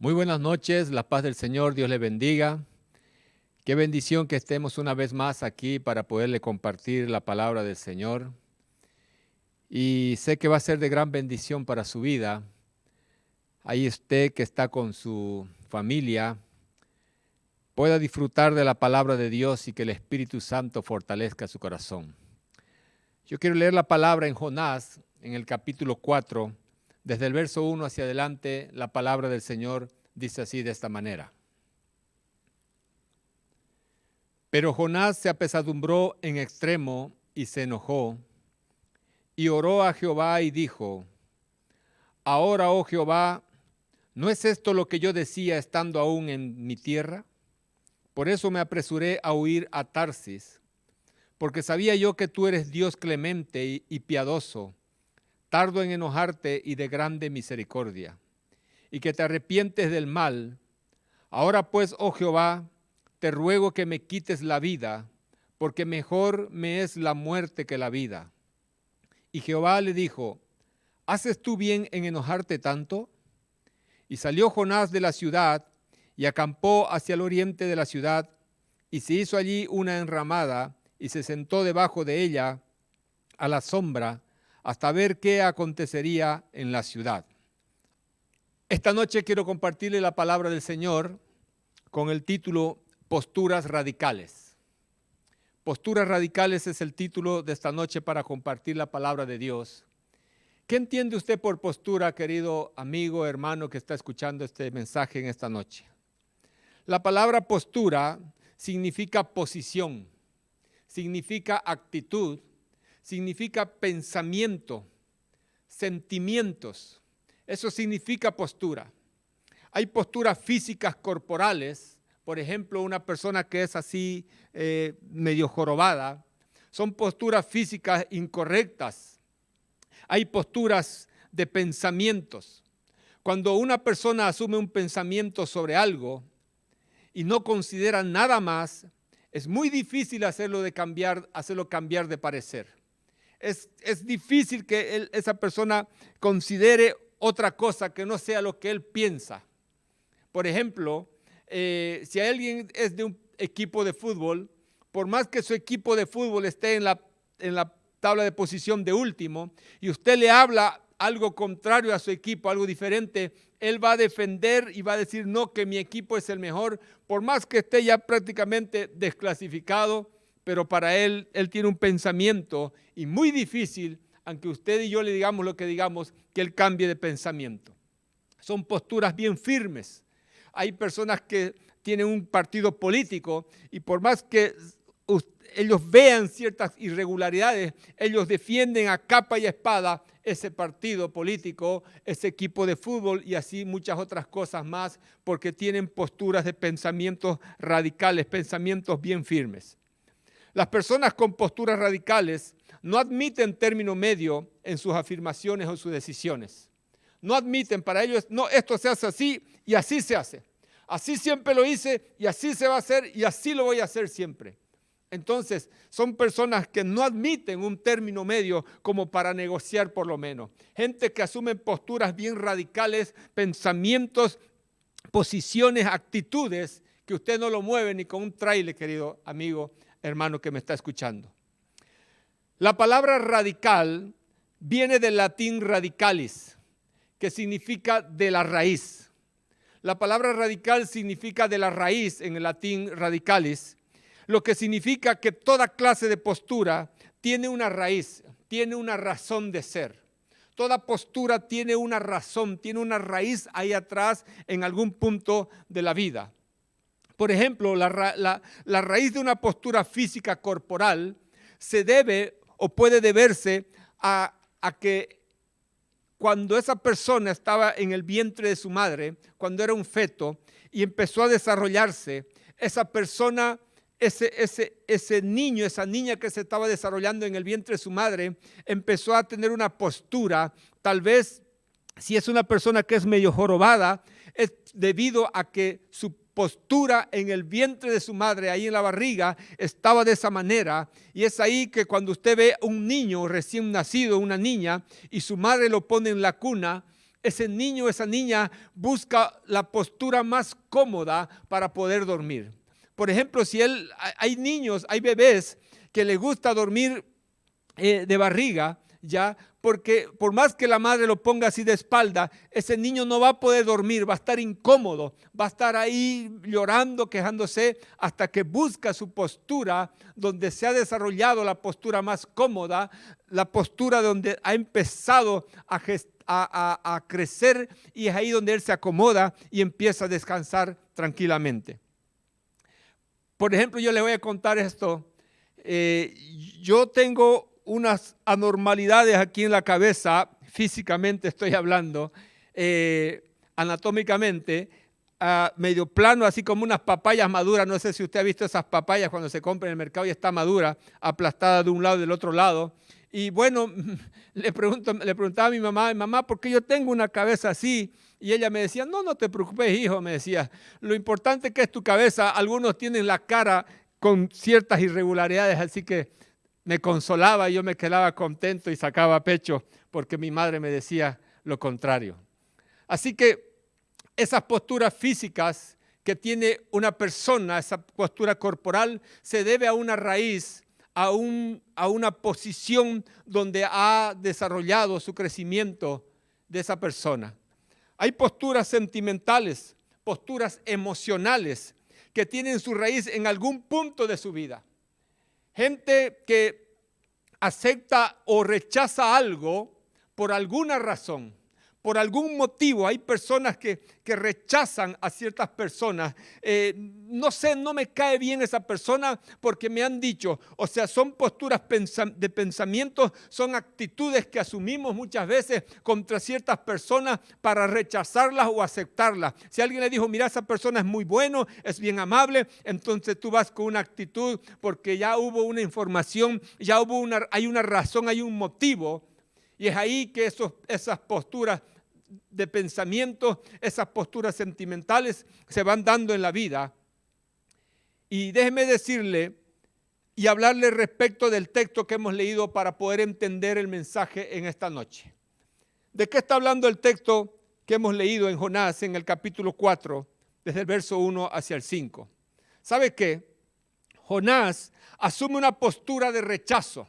Muy buenas noches, la paz del Señor, Dios le bendiga. Qué bendición que estemos una vez más aquí para poderle compartir la palabra del Señor. Y sé que va a ser de gran bendición para su vida. Ahí usted que está con su familia pueda disfrutar de la palabra de Dios y que el Espíritu Santo fortalezca su corazón. Yo quiero leer la palabra en Jonás, en el capítulo 4, desde el verso 1 hacia adelante. La palabra del Señor dice así, de esta manera. Pero Jonás se apesadumbró en extremo y se enojó, y oró a Jehová y dijo: Ahora, oh Jehová, ¿no es esto lo que yo decía estando aún en mi tierra? Por eso me apresuré a huir a Tarsis, porque sabía yo que tú eres Dios clemente y piadoso, tardo en enojarte y de grande misericordia, y que te arrepientes del mal. Ahora pues, oh Jehová, te ruego que me quites la vida, porque mejor me es la muerte que la vida. Y Jehová le dijo: ¿haces tú bien en enojarte tanto? Y salió Jonás de la ciudad y acampó hacia el oriente de la ciudad, y se hizo allí una enramada, y se sentó debajo de ella a la sombra, hasta ver qué acontecería en la ciudad. Esta noche quiero compartirle la palabra del Señor con el título Posturas radicales. Posturas radicales es el título de esta noche para compartir la palabra de Dios. ¿Qué entiende usted por postura, querido amigo, hermano que está escuchando este mensaje en esta noche? La palabra postura significa posición, significa actitud, significa pensamiento, sentimientos. Eso significa postura. Hay posturas físicas corporales. Por ejemplo, una persona que es así medio jorobada, son posturas físicas incorrectas. Hay posturas de pensamientos. Cuando una persona asume un pensamiento sobre algo y no considera nada más, es muy difícil hacerlo cambiar de parecer. Es difícil que esa persona considere otra cosa que no sea lo que él piensa. Por ejemplo, si alguien es de un equipo de fútbol, por más que su equipo de fútbol esté en la tabla de posición de último, y usted le habla algo contrario a su equipo, algo diferente, él va a defender y va a decir: no, que mi equipo es el mejor, por más que esté ya prácticamente desclasificado, pero para él tiene un pensamiento, y muy difícil, aunque usted y yo le digamos lo que digamos, que él cambie de pensamiento. Son posturas bien firmes. Hay personas que tienen un partido político y por más que ellos vean ciertas irregularidades, ellos defienden a capa y espada ese partido político, ese equipo de fútbol y así muchas otras cosas más, porque tienen posturas de pensamientos radicales, pensamientos bien firmes. Las personas con posturas radicales no admiten término medio en sus afirmaciones o sus decisiones. No admiten, para ellos, no, esto se hace así y así se hace. Así siempre lo hice y así se va a hacer y así lo voy a hacer siempre. Entonces, son personas que no admiten un término medio como para negociar por lo menos. Gente que asume posturas bien radicales, pensamientos, posiciones, actitudes que usted no lo mueve ni con un tráiler, querido amigo, hermano que me está escuchando. La palabra radical viene del latín radicalis, que significa de la raíz. La palabra radical significa de la raíz en el latín radicalis, lo que significa que toda clase de postura tiene una raíz, tiene una razón de ser. Toda postura tiene una razón, tiene una raíz ahí atrás en algún punto de la vida. Por ejemplo, la raíz de una postura física corporal se debe o puede deberse a que cuando esa persona estaba en el vientre de su madre, cuando era un feto y empezó a desarrollarse, esa persona, ese niño, esa niña que se estaba desarrollando en el vientre de su madre, empezó a tener una postura, tal vez si es una persona que es medio jorobada, es debido a que su postura en el vientre de su madre, ahí en la barriga, estaba de esa manera. Y es ahí que cuando usted ve un niño recién nacido, una niña, y su madre lo pone en la cuna, ese niño, esa niña busca la postura más cómoda para poder dormir. Por ejemplo, hay niños, hay bebés que les gusta dormir de barriga, ya, porque por más que la madre lo ponga así de espalda, ese niño no va a poder dormir, va a estar incómodo, va a estar ahí llorando, quejándose, hasta que busca su postura donde se ha desarrollado la postura más cómoda, la postura donde ha empezado a crecer, y es ahí donde él se acomoda y empieza a descansar tranquilamente. Por ejemplo, yo les voy a contar esto. Yo tengo unas anormalidades aquí en la cabeza, físicamente estoy hablando, anatómicamente, medio plano, así como unas papayas maduras. No sé si usted ha visto esas papayas cuando se compra en el mercado y está madura, aplastada de un lado y del otro lado. Y bueno, le preguntaba a mi mamá, ¿por qué yo tengo una cabeza así? Y ella me decía, no te preocupes, hijo, me decía, lo importante que es tu cabeza. Algunos tienen la cara con ciertas irregularidades, así que me consolaba y yo me quedaba contento y sacaba pecho porque mi madre me decía lo contrario. Así que esas posturas físicas que tiene una persona, esa postura corporal, se debe a una raíz, a una posición donde ha desarrollado su crecimiento de esa persona. Hay posturas sentimentales, posturas emocionales que tienen su raíz en algún punto de su vida. Gente que acepta o rechaza algo por alguna razón, por algún motivo. Hay personas que rechazan a ciertas personas. No sé, no me cae bien esa persona porque me han dicho, o sea, son posturas de pensamientos, son actitudes que asumimos muchas veces contra ciertas personas para rechazarlas o aceptarlas. Si alguien le dijo, mira, esa persona es muy bueno, es bien amable, entonces tú vas con una actitud porque ya hubo una información, hay una razón, hay un motivo. Y es ahí que esas posturas de pensamiento, esas posturas sentimentales se van dando en la vida. Y déjeme decirle y hablarle respecto del texto que hemos leído para poder entender el mensaje en esta noche. ¿De qué está hablando el texto que hemos leído en Jonás en el capítulo 4, desde el verso 1 hacia el 5? ¿Sabe qué? Jonás asume una postura de rechazo,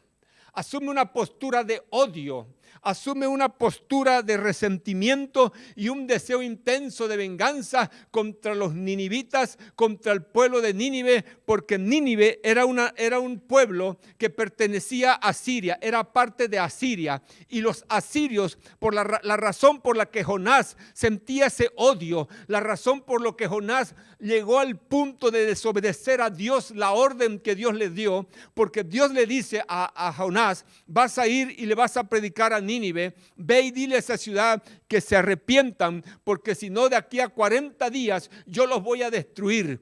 asume una postura de odio, asume una postura de resentimiento y un deseo intenso de venganza contra los ninivitas, contra el pueblo de Nínive, porque Nínive era un pueblo que pertenecía a Siria, era parte de Asiria. Y los asirios, por la razón por la que Jonás sentía ese odio, la razón por la que Jonás llegó al punto de desobedecer a Dios, la orden que Dios le dio, porque Dios le dice a Jonás, vas a ir y le vas a predicar a Nínive, ve y dile a esa ciudad que se arrepientan, porque si no de aquí a 40 días yo los voy a destruir.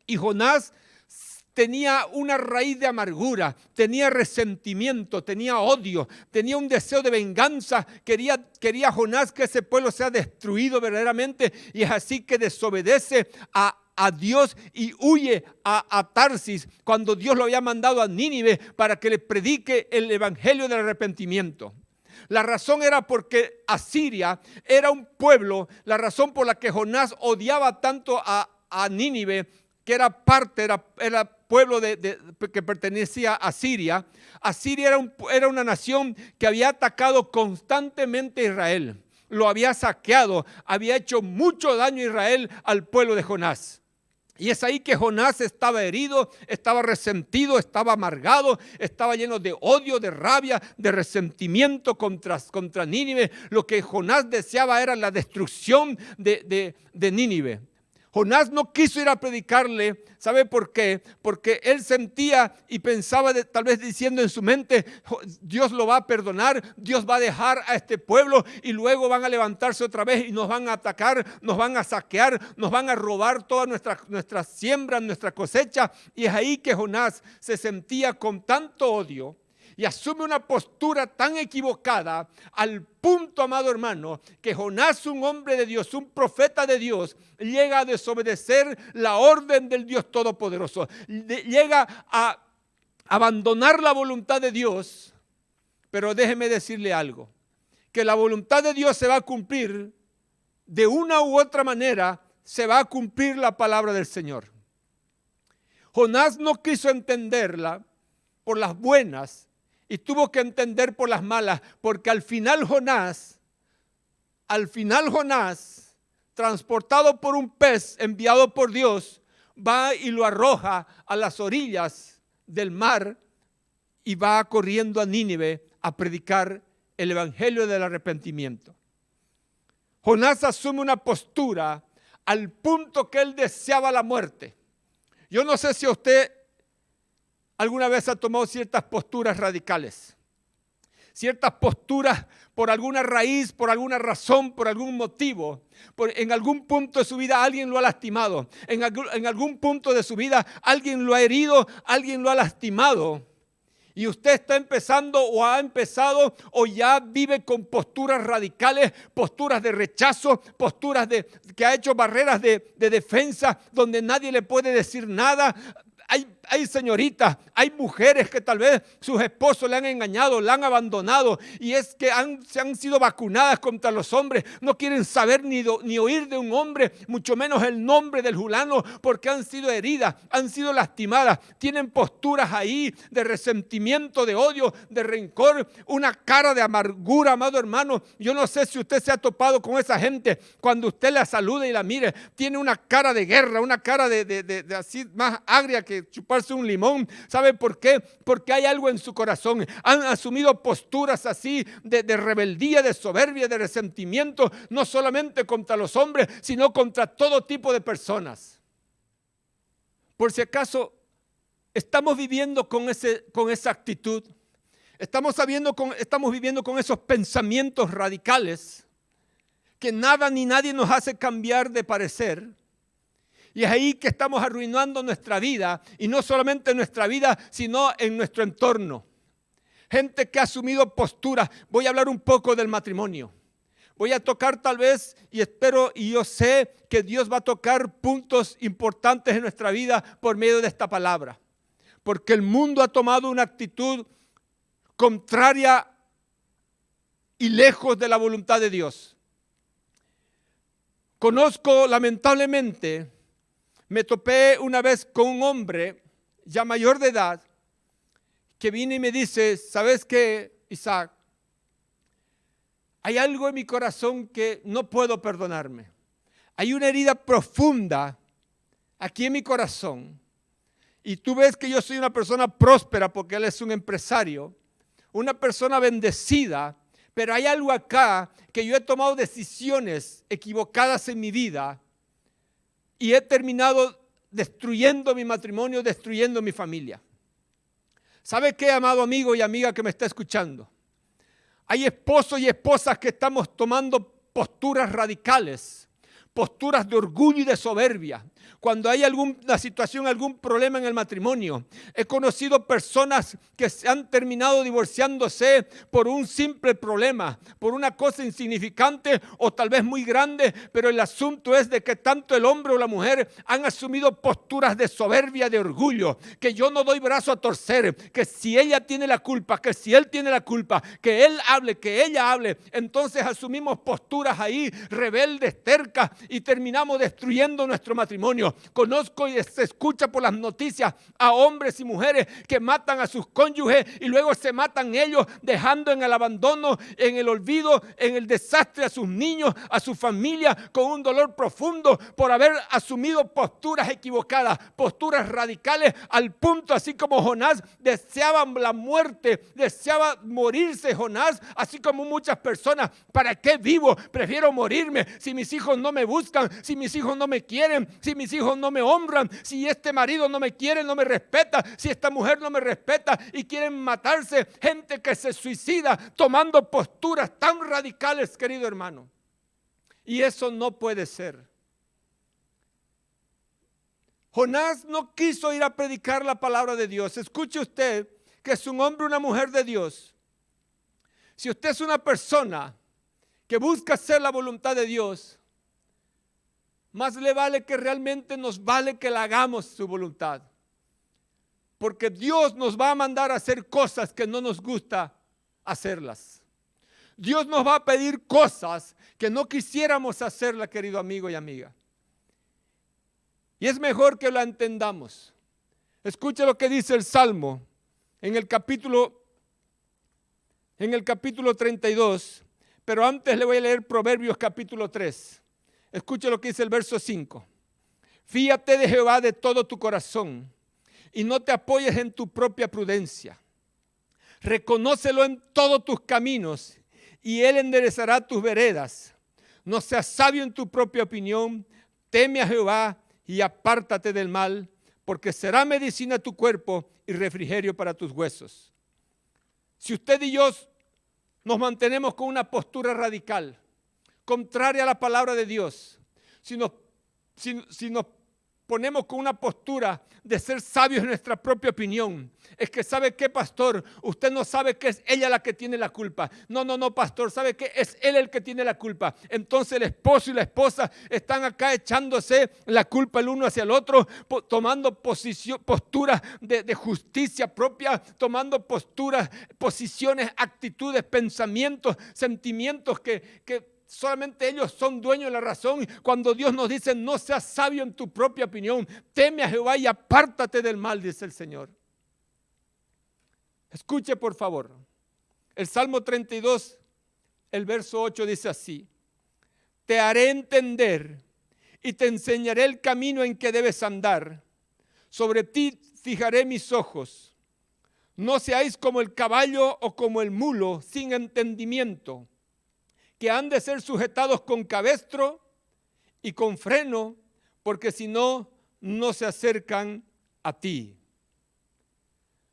Y Jonás tenía una raíz de amargura, tenía resentimiento, tenía odio, tenía un deseo de venganza. Quería Jonás que ese pueblo sea destruido verdaderamente, y es así que desobedece a Dios y huye a Tarsis cuando Dios lo había mandado a Nínive para que le predique el evangelio del arrepentimiento. La razón era porque Asiria era un pueblo, la razón por la que Jonás odiaba tanto a Nínive, que era pueblo que pertenecía a Siria. Asiria era una nación que había atacado constantemente a Israel, lo había saqueado, había hecho mucho daño a Israel, al pueblo de Jonás. Y es ahí que Jonás estaba herido, estaba resentido, estaba amargado, estaba lleno de odio, de rabia, de resentimiento contra Nínive. Lo que Jonás deseaba era la destrucción de Nínive. Jonás no quiso ir a predicarle. ¿Sabe por qué? Porque él sentía y pensaba tal vez diciendo en su mente, Dios lo va a perdonar, Dios va a dejar a este pueblo y luego van a levantarse otra vez y nos van a atacar, nos van a saquear, nos van a robar toda nuestra siembra, nuestra cosecha. Y es ahí que Jonás se sentía con tanto odio y asume una postura tan equivocada, al punto, amado hermano, que Jonás, un hombre de Dios, un profeta de Dios, llega a desobedecer la orden del Dios Todopoderoso. Llega a abandonar la voluntad de Dios. Pero déjeme decirle algo, que la voluntad de Dios se va a cumplir, de una u otra manera se va a cumplir la palabra del Señor. Jonás no quiso entenderla por las buenas y tuvo que entender por las malas, porque al final Jonás, transportado por un pez enviado por Dios, va y lo arroja a las orillas del mar y va corriendo a Nínive a predicar el evangelio del arrepentimiento. Jonás asume una postura al punto que él deseaba la muerte. Yo no sé si usted alguna vez ha tomado ciertas posturas radicales, ciertas posturas por alguna raíz, por alguna razón, por algún motivo. En algún punto de su vida alguien lo ha lastimado. En algún punto de su vida alguien lo ha herido, alguien lo ha lastimado. Y usted está empezando o ha empezado o ya vive con posturas radicales, posturas de rechazo, posturas que ha hecho barreras de defensa donde nadie le puede decir nada. Hay señoritas, hay mujeres que tal vez sus esposos le han engañado, la han abandonado y es que se han sido vacunadas contra los hombres. No quieren saber ni oír de un hombre, mucho menos el nombre del fulano, porque han sido heridas, han sido lastimadas. Tienen posturas ahí de resentimiento, de odio, de rencor, una cara de amargura, amado hermano. Yo no sé si usted se ha topado con esa gente. Cuando usted la saluda y la mire, tiene una cara de guerra, una cara de así más agria que chuparse un limón. ¿Sabe por qué? Porque hay algo en su corazón. Han asumido posturas así de rebeldía, de soberbia, de resentimiento, no solamente contra los hombres, sino contra todo tipo de personas. Por si acaso estamos viviendo con esa actitud, estamos viviendo con esos pensamientos radicales que nada ni nadie nos hace cambiar de parecer. Y es ahí que estamos arruinando nuestra vida, y no solamente en nuestra vida, sino en nuestro entorno. Gente que ha asumido posturas. Voy a hablar un poco del matrimonio. Voy a tocar tal vez, y espero y yo sé que Dios va a tocar puntos importantes en nuestra vida por medio de esta palabra. Porque el mundo ha tomado una actitud contraria y lejos de la voluntad de Dios. Conozco, lamentablemente, me topé una vez con un hombre ya mayor de edad que viene y me dice: ¿sabes qué, Isaac? Hay algo en mi corazón que no puedo perdonarme. Hay una herida profunda aquí en mi corazón. Y tú ves que yo soy una persona próspera porque él es un empresario, una persona bendecida, pero hay algo acá que yo he tomado decisiones equivocadas en mi vida y he terminado destruyendo mi matrimonio, destruyendo mi familia. ¿Sabe qué, amado amigo y amiga que me está escuchando? Hay esposos y esposas que estamos tomando posturas radicales, posturas de orgullo y de soberbia. Cuando hay alguna situación, algún problema en el matrimonio, he conocido personas que se han terminado divorciándose por un simple problema, por una cosa insignificante o tal vez muy grande, pero el asunto es de que tanto el hombre o la mujer han asumido posturas de soberbia, de orgullo, que yo no doy brazo a torcer, que si ella tiene la culpa, que si él tiene la culpa, que él hable, que ella hable. Entonces asumimos posturas ahí rebeldes, tercas, y terminamos destruyendo nuestro matrimonio. Conozco y se escucha por las noticias a hombres y mujeres que matan a sus cónyuges y luego se matan ellos, dejando en el abandono, en el olvido, en el desastre a sus niños, a su familia, con un dolor profundo por haber asumido posturas equivocadas, posturas radicales, al punto así como Jonás deseaba la muerte, deseaba morirse Jonás, así como muchas personas. ¿Para qué vivo? Prefiero morirme. Si mis hijos no me buscan, si mis hijos no me quieren, si mis hijos no me honran, si este marido no me quiere, no me respeta, si esta mujer no me respeta, y quieren matarse. Gente que se suicida tomando posturas tan radicales, querido hermano. Y eso no puede ser. Jonás no quiso ir a predicar la palabra de Dios. Escuche usted que es un hombre o una mujer de Dios. Si usted es una persona que busca hacer la voluntad de Dios, más le vale que realmente nos vale que la hagamos su voluntad. Porque Dios nos va a mandar a hacer cosas que no nos gusta hacerlas. Dios nos va a pedir cosas que no quisiéramos hacerla, querido amigo y amiga. Y es mejor que la entendamos. Escuche lo que dice el Salmo en el capítulo 32. Pero antes le voy a leer Proverbios capítulo 3. Escuche lo que dice el verso 5. Fíate de Jehová de todo tu corazón y no te apoyes en tu propia prudencia. Reconócelo en todos tus caminos y Él enderezará tus veredas. No seas sabio en tu propia opinión, teme a Jehová y apártate del mal, porque será medicina a tu cuerpo y refrigerio para tus huesos. Si usted y yo nos mantenemos con una postura radical, contraria a la palabra de Dios, si nos ponemos con una postura de ser sabios en nuestra propia opinión, es que ¿sabe qué, pastor? Usted no sabe que es ella la que tiene la culpa. No, pastor, ¿sabe qué? Es él el que tiene la culpa. Entonces el esposo y la esposa están acá echándose la culpa el uno hacia el otro, tomando posturas de justicia propia, tomando posturas, posiciones, actitudes, pensamientos, sentimientos que solamente ellos son dueños de la razón. Cuando Dios nos dice: no seas sabio en tu propia opinión, teme a Jehová y apártate del mal, dice el Señor. Escuche por favor, el Salmo 32, el verso 8 dice así: te haré entender y te enseñaré el camino en que debes andar. Sobre ti fijaré mis ojos. No seáis como el caballo o como el mulo sin entendimiento, que han de ser sujetados con cabestro y con freno, porque si no, no se acercan a ti.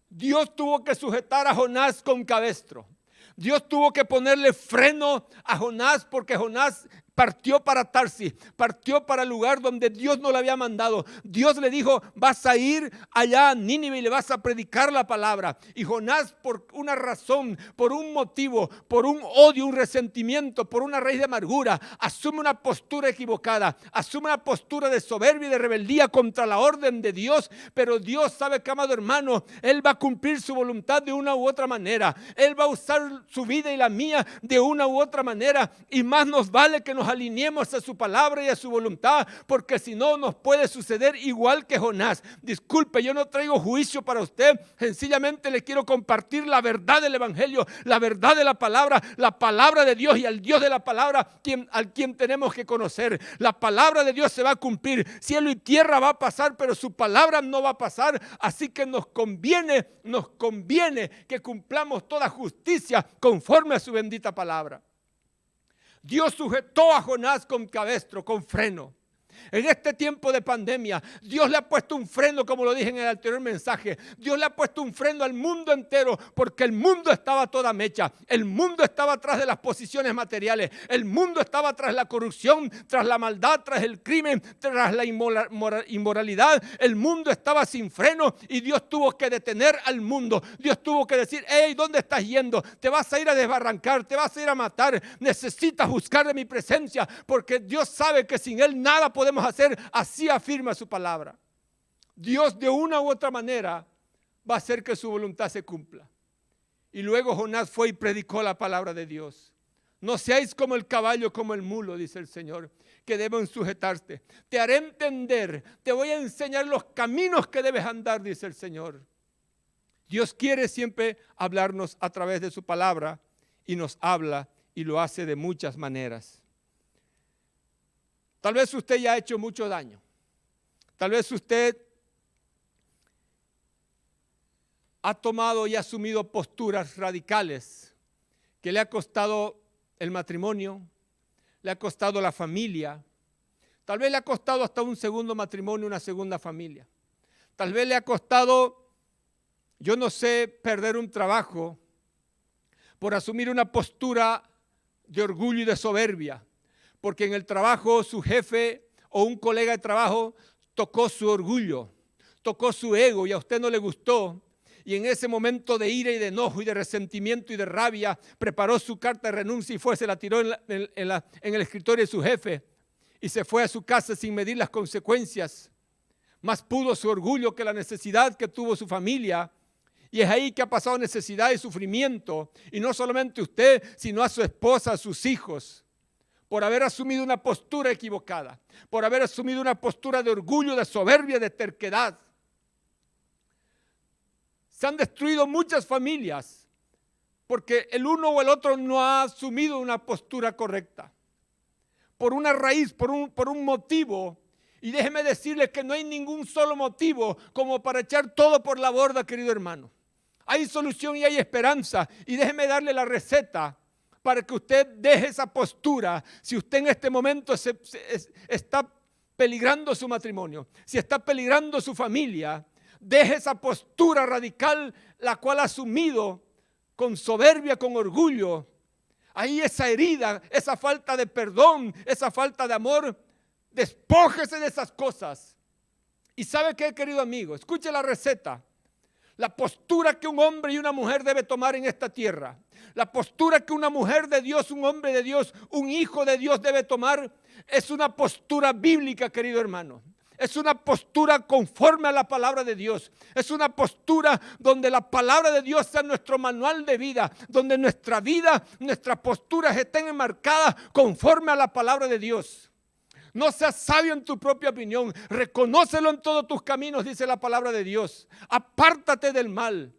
Dios tuvo que sujetar a Jonás con cabestro. Dios tuvo que ponerle freno a Jonás, porque Jonás partió para Tarsis, partió para el lugar donde Dios no le había mandado. Dios le dijo: vas a ir allá a Nínive y le vas a predicar la palabra. Y Jonás, por una razón, por un motivo, por un odio, un resentimiento, por una raíz de amargura, asume una postura equivocada, asume una postura de soberbia y de rebeldía contra la orden de Dios. Pero Dios sabe que, amado hermano, Él va a cumplir su voluntad de una u otra manera. Él va a usar su vida y la mía de una u otra manera, y más nos vale que nos alineemos a su palabra y a su voluntad, porque si no, nos puede suceder igual que Jonás. Disculpe, yo no traigo juicio para usted, sencillamente le quiero compartir la verdad del evangelio, la verdad de la palabra de Dios, y al Dios de la palabra al quien tenemos que conocer. La palabra de Dios se va a cumplir, cielo y tierra va a pasar, pero su palabra no va a pasar. Así que nos conviene que cumplamos toda justicia conforme a su bendita palabra. Dios sujetó a Jonás con cabestro, con freno. En este tiempo de pandemia, Dios le ha puesto un freno, como lo dije en el anterior mensaje. Dios le ha puesto un freno al mundo entero, porque el mundo estaba a toda mecha. El mundo estaba atrás de las posiciones materiales. El mundo estaba tras la corrupción, tras la maldad, tras el crimen, tras la inmoralidad. El mundo estaba sin freno y Dios tuvo que detener al mundo. Dios tuvo que decir: hey, ¿dónde estás yendo? Te vas a ir a desbarrancar, te vas a ir a matar. Necesitas buscar de mi presencia, porque Dios sabe que sin Él nada podemos hacer. Así afirma su palabra. Dios de una u otra manera va a hacer que su voluntad se cumpla. Y luego Jonás fue y predicó la palabra de Dios. No seáis como el caballo, como el mulo, dice el Señor, que deben sujetarte. Te haré entender, te voy a enseñar los caminos que debes andar, dice el Señor. Dios quiere siempre hablarnos a través de su palabra, y nos habla y lo hace de muchas maneras. Tal vez usted ya ha hecho mucho daño. Tal vez usted ha tomado y asumido posturas radicales que le ha costado el matrimonio, le ha costado la familia. Tal vez le ha costado hasta un segundo matrimonio, una segunda familia. Tal vez le ha costado, yo no sé, perder un trabajo por asumir una postura de orgullo y de soberbia. Porque en el trabajo su jefe o un colega de trabajo tocó su orgullo, tocó su ego y a usted no le gustó. Y en ese momento de ira y de enojo y de resentimiento y de rabia, preparó su carta de renuncia y se la tiró en el escritorio de su jefe. Y se fue a su casa sin medir las consecuencias. Más pudo su orgullo que la necesidad que tuvo su familia. Y es ahí que ha pasado necesidad y sufrimiento. Y no solamente usted, sino a su esposa, a sus hijos, por haber asumido una postura equivocada, por haber asumido una postura de orgullo, de soberbia, de terquedad. Se han destruido muchas familias porque el uno o el otro no ha asumido una postura correcta. Por una raíz, por un motivo. Y déjeme decirle que no hay ningún solo motivo como para echar todo por la borda, querido hermano. Hay solución y hay esperanza. Y déjeme darle la receta para que usted deje esa postura. Si usted en este momento está peligrando su matrimonio, si está peligrando su familia, deje esa postura radical, la cual ha asumido con soberbia, con orgullo. Ahí esa herida, esa falta de perdón, esa falta de amor, despójese de esas cosas. ¿Y sabe qué, querido amigo? Escuche la receta. La postura que un hombre y una mujer debe tomar en esta tierra. La postura que una mujer de Dios, un hombre de Dios, un hijo de Dios debe tomar es una postura bíblica, querido hermano. Es una postura conforme a la palabra de Dios. Es una postura donde la palabra de Dios sea nuestro manual de vida. Donde nuestra vida, nuestras posturas estén enmarcadas conforme a la palabra de Dios. No seas sabio en tu propia opinión. Reconócelo en todos tus caminos, dice la palabra de Dios. Apártate del mal.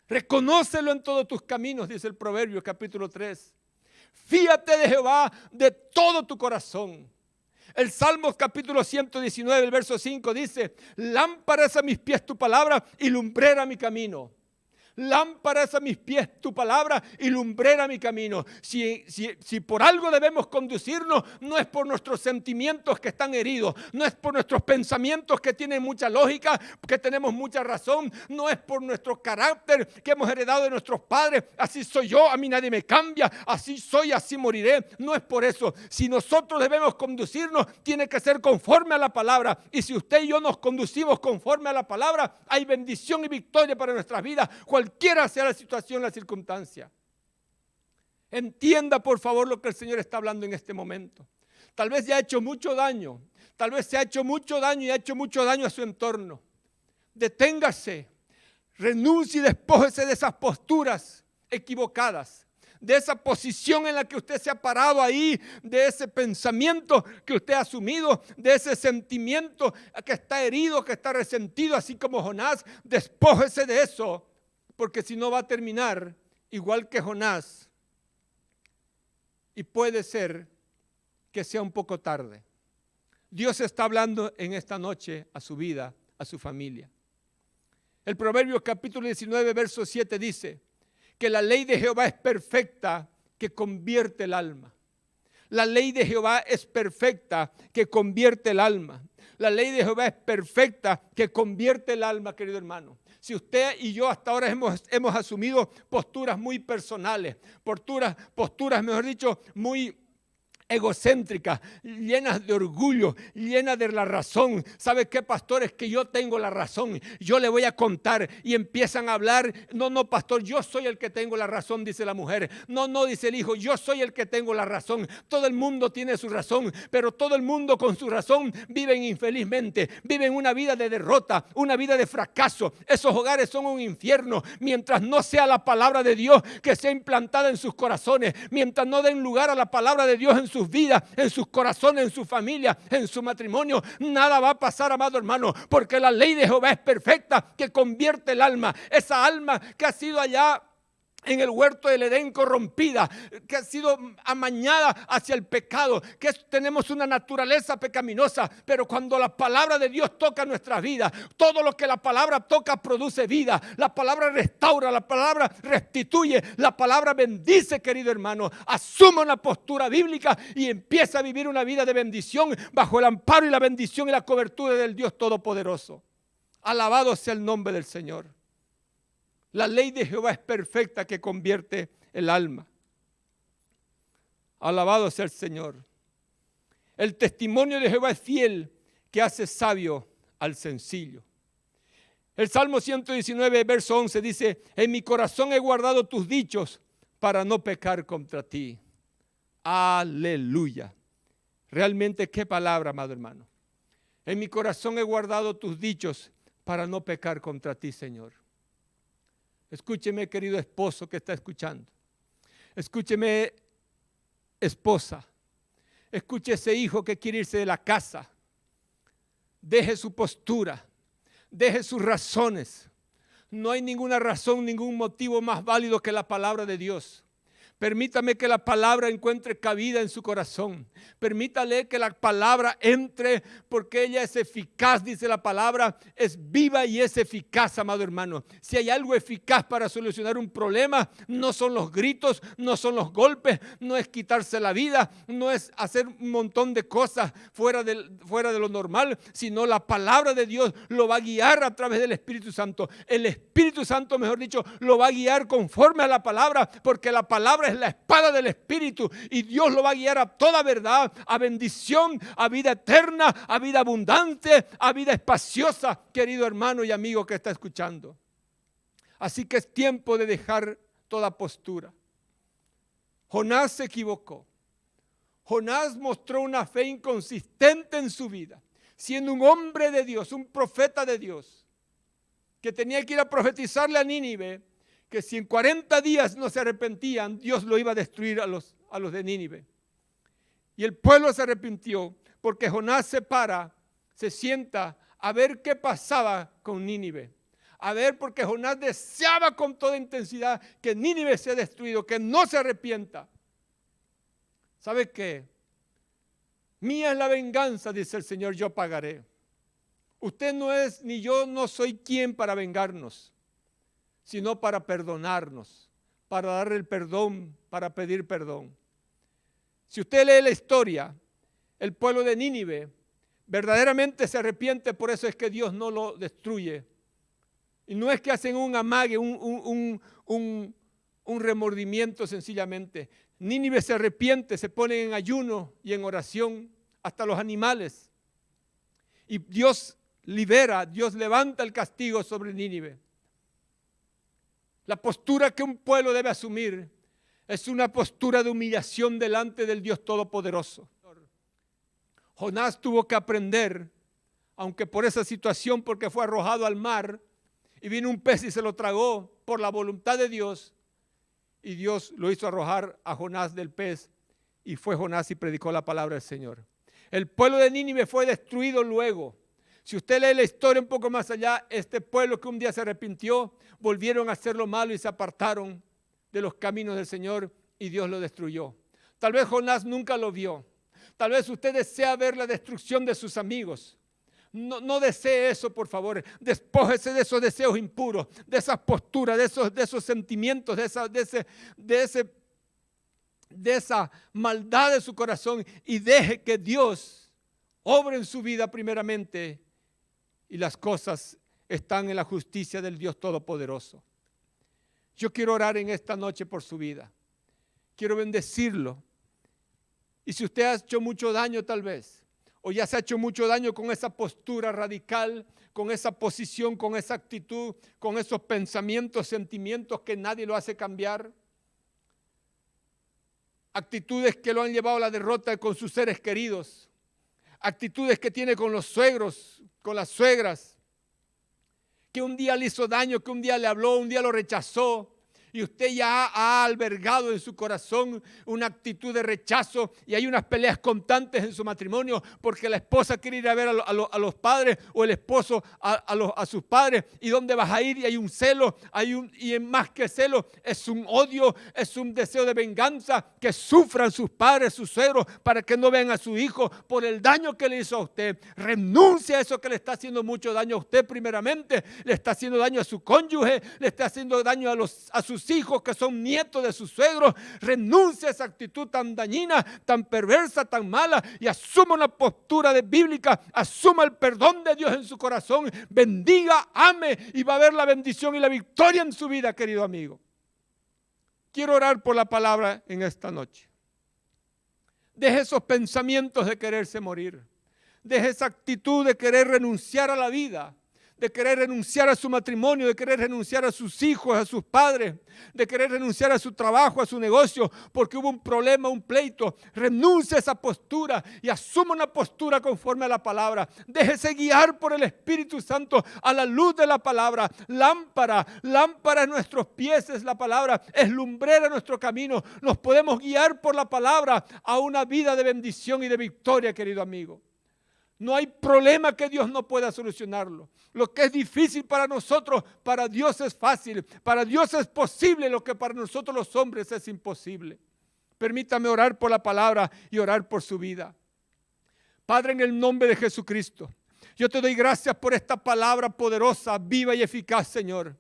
Reconócelo en todos tus caminos, dice el Proverbios capítulo 3. Fíate de Jehová de todo tu corazón. El Salmos capítulo 119, el verso 5 dice: lámpara es a mis pies tu palabra y lumbrera mi camino. Lámpara es a mis pies tu palabra y lumbrera mi camino. Si por algo debemos conducirnos, no es por nuestros sentimientos que están heridos, no es por nuestros pensamientos que tienen mucha lógica, que tenemos mucha razón, no es por nuestro carácter que hemos heredado de nuestros padres. Así soy yo, a mí nadie me cambia, así soy, así moriré. No es por eso. Si nosotros debemos conducirnos, tiene que ser conforme a la palabra. Y si usted y yo nos conducimos conforme a la palabra, hay bendición y victoria para nuestras vidas. Cualquiera sea la situación, la circunstancia. Entienda por favor lo que el Señor está hablando en este momento. Tal vez ya ha hecho mucho daño. Tal vez se ha hecho mucho daño y ha hecho mucho daño a su entorno. Deténgase. Renuncie y despójese de esas posturas equivocadas. De esa posición en la que usted se ha parado ahí, de ese pensamiento que usted ha asumido, de ese sentimiento que está herido, que está resentido, así como Jonás. Despójese de eso. Porque si no va a terminar igual que Jonás. Y puede ser que sea un poco tarde. Dios está hablando en esta noche a su vida, a su familia. El Proverbios capítulo 19, verso 7 dice que la ley de Jehová es perfecta, que convierte el alma. La ley de Jehová es perfecta, que convierte el alma. La ley de Jehová es perfecta, que convierte el alma, querido hermano. Si usted y yo hasta ahora hemos asumido posturas muy personales, posturas, mejor dicho, muy egocéntricas, llenas de orgullo, llenas de la razón. ¿Sabe qué, pastor? Es que yo tengo la razón, yo le voy a contar. Y empiezan a hablar: no, pastor, yo soy el que tengo la razón, dice la mujer. No, dice el hijo, yo soy el que tengo la razón. Todo el mundo tiene su razón, pero todo el mundo con su razón viven infelizmente, viven una vida de derrota, una vida de fracaso. Esos hogares son un infierno mientras no sea la palabra de Dios que sea implantada en sus corazones, mientras no den lugar a la palabra de Dios en sus vidas, en sus corazones, en su familia, en su matrimonio. Nada va a pasar, amado hermano, porque la ley de Jehová es perfecta, que convierte el alma. Esa alma que ha sido allá en el huerto del Edén corrompida, que ha sido amañada hacia el pecado, que tenemos una naturaleza pecaminosa, pero cuando la palabra de Dios toca nuestras vidas, todo lo que la palabra toca produce vida. La palabra restaura, la palabra restituye, la palabra bendice, querido hermano. Asuma una postura bíblica y empieza a vivir una vida de bendición bajo el amparo y la bendición y la cobertura del Dios Todopoderoso. Alabado sea el nombre del Señor. La ley de Jehová es perfecta, que convierte el alma. Alabado sea el Señor. El testimonio de Jehová es fiel, que hace sabio al sencillo. El Salmo 119, verso 11 dice: en mi corazón he guardado tus dichos para no pecar contra ti. Aleluya. Realmente qué palabra, amado hermano. En mi corazón he guardado tus dichos para no pecar contra ti, Señor. Escúcheme, querido esposo que está escuchando. Escúcheme, esposa. Escuche ese hijo que quiere irse de la casa. Deje su postura. Deje sus razones. No hay ninguna razón, ningún motivo más válido que la palabra de Dios. Permítame que la palabra encuentre cabida en su corazón. Permítale que la palabra entre, porque ella es eficaz, dice la palabra, es viva y es eficaz, amado hermano. Si hay algo eficaz para solucionar un problema, no son los gritos, no son los golpes, no es quitarse la vida, no es hacer un montón de cosas fuera de lo normal, sino la palabra de Dios lo va a guiar a través del Espíritu Santo. El Espíritu Santo, mejor dicho, lo va a guiar conforme a la palabra, porque la palabra es la espada del Espíritu y Dios lo va a guiar a toda verdad, a bendición, a vida eterna, a vida abundante, a vida espaciosa, querido hermano y amigo que está escuchando. Así que es tiempo de dejar toda postura. Jonás se equivocó. Jonás mostró una fe inconsistente en su vida, siendo un hombre de Dios, un profeta de Dios, que tenía que ir a profetizarle a Nínive que si en 40 días no se arrepentían, Dios lo iba a destruir a los de Nínive. Y el pueblo se arrepintió porque Jonás se sienta a ver qué pasaba con Nínive. A ver, porque Jonás deseaba con toda intensidad que Nínive sea destruido, que no se arrepienta. ¿Sabe qué? Mía es la venganza, dice el Señor, yo pagaré. Usted no es, ni yo no soy quien para vengarnos, sino para perdonarnos, para dar el perdón, para pedir perdón. Si usted lee la historia, el pueblo de Nínive verdaderamente se arrepiente, por eso es que Dios no lo destruye. Y no es que hacen un amague, un remordimiento sencillamente. Nínive se arrepiente, se pone en ayuno y en oración, hasta los animales. Y Dios libera, Dios levanta el castigo sobre Nínive. La postura que un pueblo debe asumir es una postura de humillación delante del Dios Todopoderoso. Jonás tuvo que aprender, aunque por esa situación, porque fue arrojado al mar y vino un pez y se lo tragó por la voluntad de Dios, y Dios lo hizo arrojar a Jonás del pez, y fue Jonás y predicó la palabra del Señor. El pueblo de Nínive fue destruido luego. Si usted lee la historia un poco más allá, este pueblo que un día se arrepintió, volvieron a hacer lo malo y se apartaron de los caminos del Señor y Dios lo destruyó. Tal vez Jonás nunca lo vio. Tal vez usted desea ver la destrucción de sus amigos. No desee eso, por favor. Despójese de esos deseos impuros, de esas posturas, de esos sentimientos, de esa maldad de su corazón, y deje que Dios obre en su vida primeramente, y las cosas están en la justicia del Dios Todopoderoso. Yo quiero orar en esta noche por su vida. Quiero bendecirlo. Y si usted ha hecho mucho daño tal vez, o ya se ha hecho mucho daño con esa postura radical, con esa posición, con esa actitud, con esos pensamientos, sentimientos que nadie lo hace cambiar, actitudes que lo han llevado a la derrota con sus seres queridos, actitudes que tiene con los suegros, con las suegras, que un día le hizo daño, que un día le habló, un día lo rechazó, y usted ya ha albergado en su corazón una actitud de rechazo, y hay unas peleas constantes en su matrimonio porque la esposa quiere ir a ver a los padres, o el esposo a sus padres. ¿Y dónde vas a ir? Y hay un celo, y más que celo es un odio, es un deseo de venganza, que sufran sus padres, sus suegros, para que no vean a su hijo por el daño que le hizo a usted. Renuncie a eso que le está haciendo mucho daño a usted primeramente, le está haciendo daño a su cónyuge, le está haciendo daño a sus hijos que son nietos de sus suegros. Renuncia a esa actitud tan dañina, tan perversa, tan mala, y asuma una postura bíblica, asuma el perdón de Dios en su corazón, bendiga, ame, y va a ver la bendición y la victoria en su vida, querido amigo. Quiero orar por la palabra en esta noche. Deje esos pensamientos de quererse morir, deje esa actitud de querer renunciar a la vida, de querer renunciar a su matrimonio, de querer renunciar a sus hijos, a sus padres, de querer renunciar a su trabajo, a su negocio, porque hubo un problema, un pleito. Renuncie a esa postura y asuma una postura conforme a la palabra. Déjese guiar por el Espíritu Santo a la luz de la palabra. Lámpara en nuestros pies es la palabra, es lumbrera en nuestro camino. Nos podemos guiar por la palabra a una vida de bendición y de victoria, querido amigo. No hay problema que Dios no pueda solucionarlo. Lo que es difícil para nosotros, para Dios es fácil. Para Dios es posible lo que para nosotros los hombres es imposible. Permítame orar por la palabra y orar por su vida. Padre, en el nombre de Jesucristo, yo te doy gracias por esta palabra poderosa, viva y eficaz, Señor.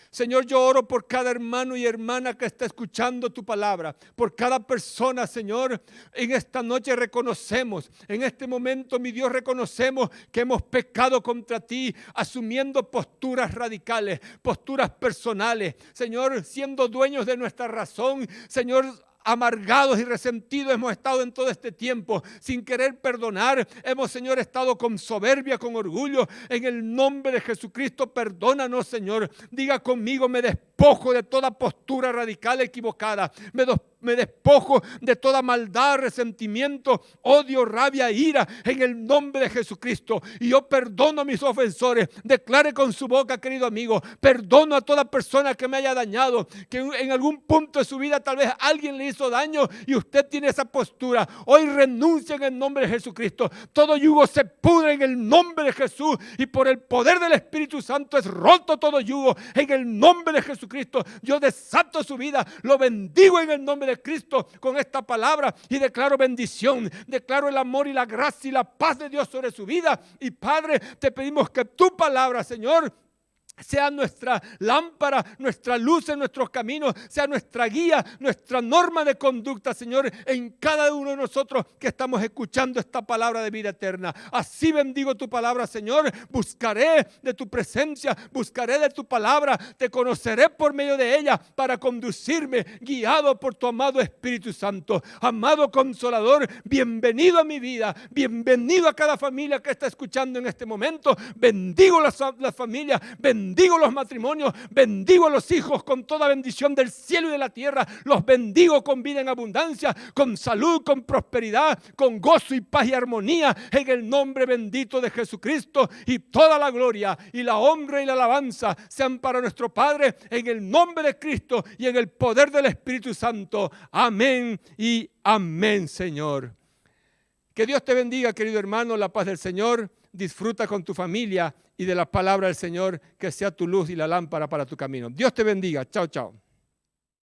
Señor, yo oro por cada hermano y hermana que está escuchando tu palabra, por cada persona, Señor. En esta noche reconocemos, en este momento, mi Dios, reconocemos que hemos pecado contra ti, asumiendo posturas radicales, posturas personales, Señor, siendo dueños de nuestra razón, Señor. Amargados y resentidos hemos estado en todo este tiempo, sin querer perdonar. Hemos, Señor, estado con soberbia, con orgullo. En el nombre de Jesucristo, perdónanos, Señor. Diga conmigo, me despojo de toda postura radical equivocada. Me despojo de toda maldad, resentimiento, odio, rabia, ira, en el nombre de Jesucristo. Y yo perdono a mis ofensores. Declare con su boca, querido amigo, perdono a toda persona que me haya dañado, que en algún punto de su vida tal vez alguien le hizo daño y usted tiene esa postura. Hoy renuncia en el nombre de Jesucristo. Todo yugo se pudre en el nombre de Jesús y por el poder del Espíritu Santo es roto todo yugo en el nombre de Jesucristo. Yo desato su vida, lo bendigo en el nombre de Cristo con esta palabra y declaro bendición, declaro el amor y la gracia y la paz de Dios sobre su vida. Y Padre, te pedimos que tu palabra, Señor, sea nuestra lámpara, nuestra luz en nuestros caminos, sea nuestra guía, nuestra norma de conducta, Señor, en cada uno de nosotros que estamos escuchando esta palabra de vida eterna. Así bendigo tu palabra, Señor. Buscaré de tu presencia, buscaré de tu palabra, te conoceré por medio de ella para conducirme, guiado por tu amado Espíritu Santo. Amado Consolador, bienvenido a mi vida, bienvenido a cada familia que está escuchando en este momento. Bendigo las familias, bendigo los matrimonios, bendigo a los hijos con toda bendición del cielo y de la tierra. Los bendigo con vida en abundancia, con salud, con prosperidad, con gozo y paz y armonía en el nombre bendito de Jesucristo. Y toda la gloria y la honra y la alabanza sean para nuestro Padre en el nombre de Cristo y en el poder del Espíritu Santo. Amén y amén, Señor. Que Dios te bendiga, querido hermano, la paz del Señor. Disfruta con tu familia y de la palabra del Señor, que sea tu luz y la lámpara para tu camino. Dios te bendiga. Chao, chao.